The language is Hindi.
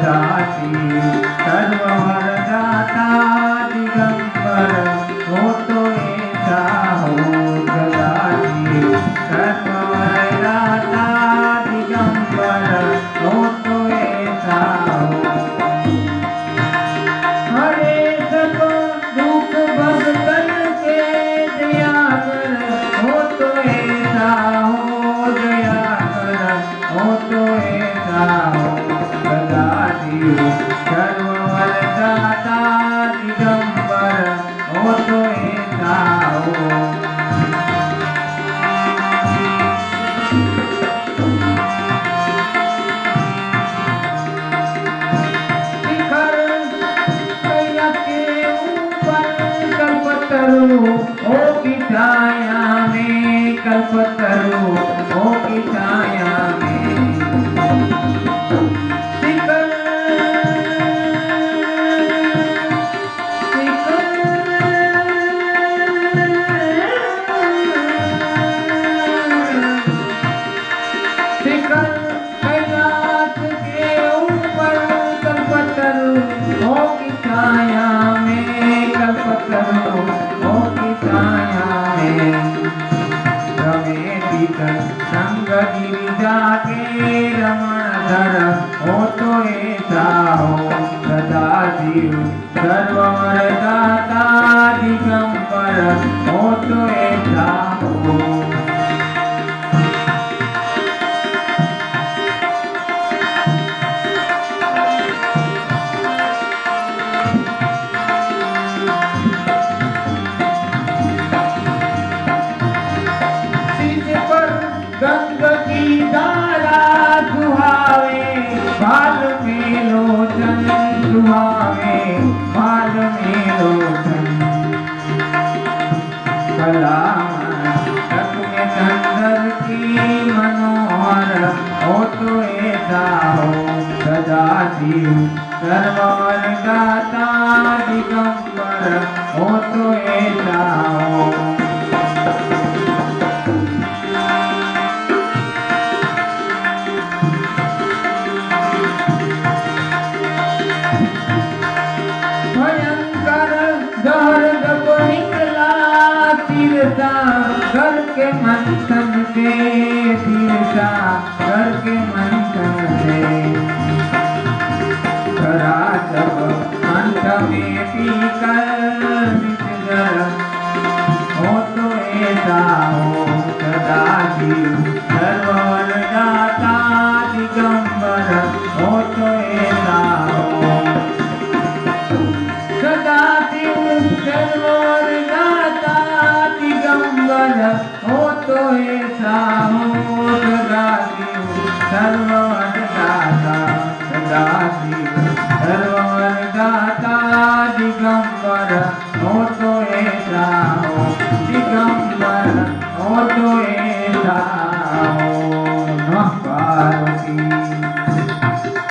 सदाशिव सर्ववरदाता दिगंबर हो तो ऐसा हो सदाशिव सर्ववरदाता दिगंबर हो तो ऐसा हो। हरे सब दुख भक्तन के दया कर हो तो ऐसा हो दया कर हो तो ऐसा हो सदाशिव सर्ववरदाता दिगंबर हो तो ऐसा हो। शिखर कैलाश के ऊपर कल्पतरु हो की छाया में कल्पतरु हो की छाया में शिखर शिखर कैलाश के ऊपर कल्पतरु हो की छाया में कल्पतरु हो की छाया में रमे पीकर संग गिरिजा के रमण धर हो तो ऐसा हो सदाशिव सर्ववरदाता दिगंबर हो तो ऐसा हो। गंग की धारा सुहावे भाल में लोचन सुहावे भाल में लोचन कलामस्तक में चंद्र की मनोहर हो तो ऐसा हो सदाशिव सर्ववरदाता दिगंबर हो तो ऐसा हो। तिरसा घर के मंथन से तिरसा घर के मंथन से खरा सब मंथ में पीकर मिटकर हो तो ऐसा हो सदाशिव सर्ववरदाता दिगंबर हो तो ऐसा हो सदाशिव सर्ववरदाता दिगंबर हो तो ऐसा हो सदाशिव सर्ववरदाता सदाशिव सर्ववरदाता दिगंबर।